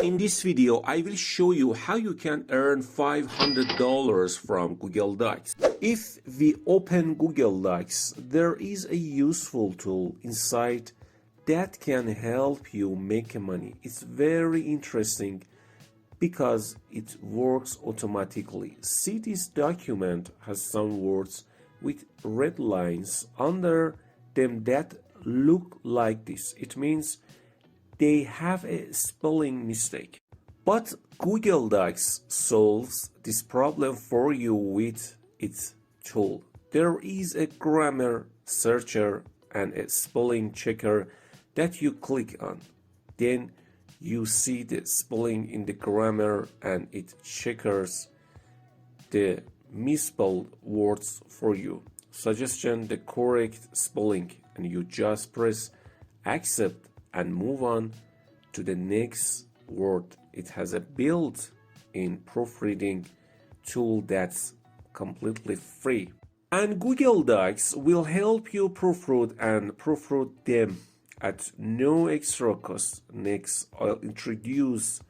In this video, I will show you how you can earn $500 from Google Docs. If we open Google Docs, there is a useful tool inside that can help you make money. It's very interesting because it works automatically. See, this document has some words with red lines under them that look like this. It means they have a spelling mistake. But Google Docs solves this problem for you with its tool. There is a grammar searcher and a spelling checker that you click on. Then you see the spelling in the grammar and it checkers the misspelled words for you. Suggestion the correct spelling, and you just press accept and move on to the next word. It has a built-in proofreading tool that's completely free. And Google Docs will help you proofread and proofread them at no extra cost. Next, I'll introduce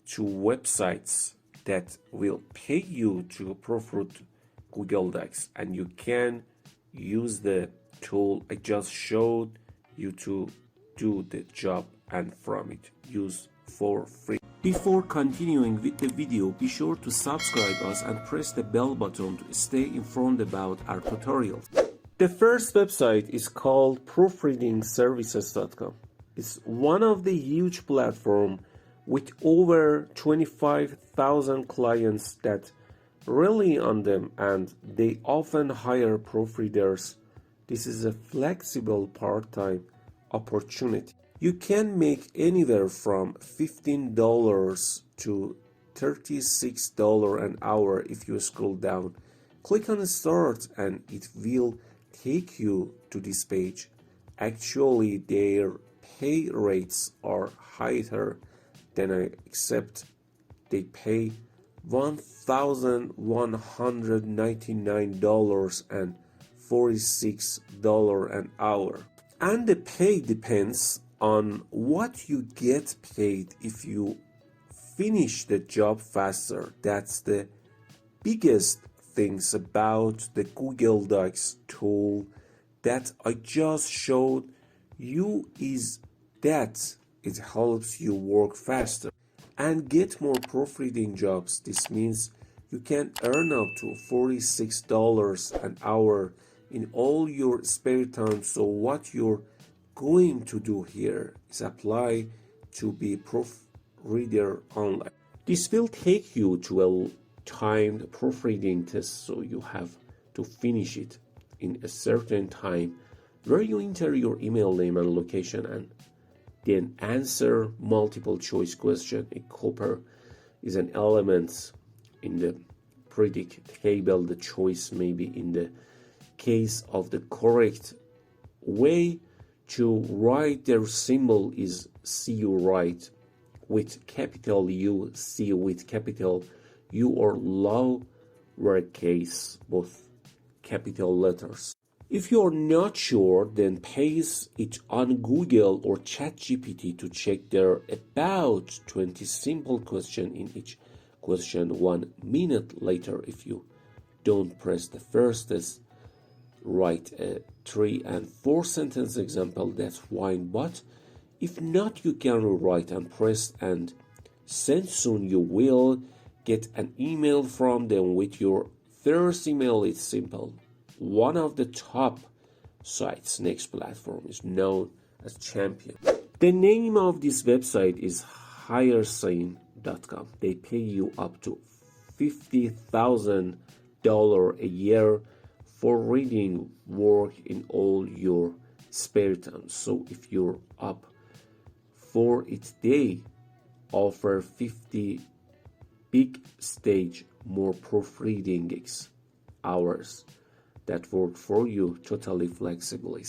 two websites that will pay you to proofread Google Docs, and you can use the tool I just showed you to do the job, and from it use for free. Before continuing with the video, be sure to subscribe us and press the bell button to stay informed about our tutorials. The first website is called proofreadingservices.com. It's one of the huge platforms with over 25,000 clients that rely on them, and they often hire proofreaders. This is a flexible part-time opportunity. You can make anywhere from $15 to $36 an hour. If you scroll down, click on start and it will take you to this page. Actually, their pay rates are higher than I accept. They pay $1,199.46 an hour. And the pay depends on what you get paid if you finish the job faster. That's the biggest things about the Google Docs tool that I just showed you, is that it helps you work faster and get more proofreading jobs. This means you can earn up to $46 an hour in all your spare time. So what you're going to do here is apply to be proofreader online. This will take you to a timed proofreading test, so you have to finish it in a certain time, where you enter your email name and location and then answer multiple choice question. A copper is an element in the predict table. The choice may be in the case of the correct way to write their symbol is CU write with capital U, C with capital U, or lowercase, both capital letters. If you're not sure, then paste it on Google or ChatGPT to check. There about 20 simple questions in each question. 1 minute later, if you don't press the first test, write a 3 and 4 sentence example, that's fine. But if not, you can write and press and send. Soon you will get an email from them with your first email. It's simple. One of the top sites. Next platform is known as Champion. The name of this website is hiresane.com. They pay you up to $50,000 a year for reading work in all your spare time. So if you're up for it, they offer 50 big stage more proofreading hours that work for you totally flexibly.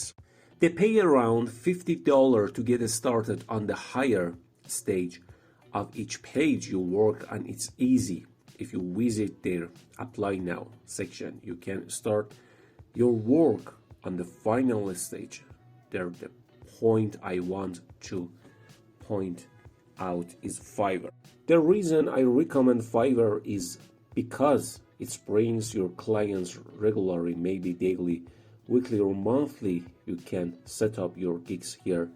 They pay around $50 to get started on the higher stage of each page you work on. It's easy. If you visit their apply now section, you can start your work on the final stage. They're the point I want to point out is Fiverr. The reason I recommend Fiverr is because it brings your clients regularly, maybe daily, weekly, or monthly. You can set up your gigs here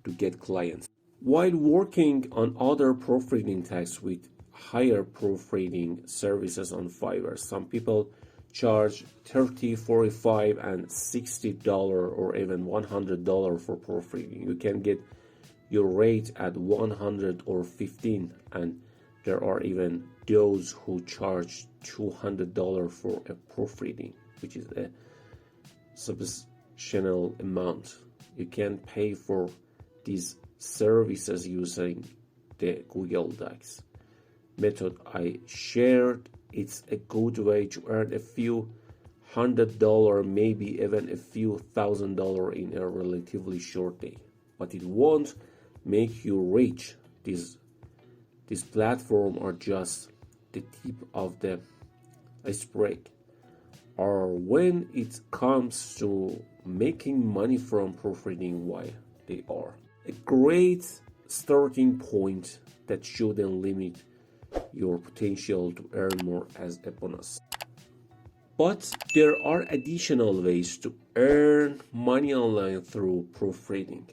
to get clients. While working on other proofreading tasks with higher proofreading services on Fiverr, some people charge $30, $45, and $60 or even $100 for proofreading. You can get your rate at 100 or 15, and there are even those who charge $200 for a proofreading, which is a substantial amount. You can pay for these services using the Google Docs method I shared. It's a good way to earn a few $100, maybe even a few $1,000 in a relatively short day, but it won't make you rich. These platforms are just the tip of the iceberg. Or when it comes to making money from proofreading, why they are a great starting point that shouldn't limit your potential to earn more as a bonus. But there are additional ways to earn money online through proofreading.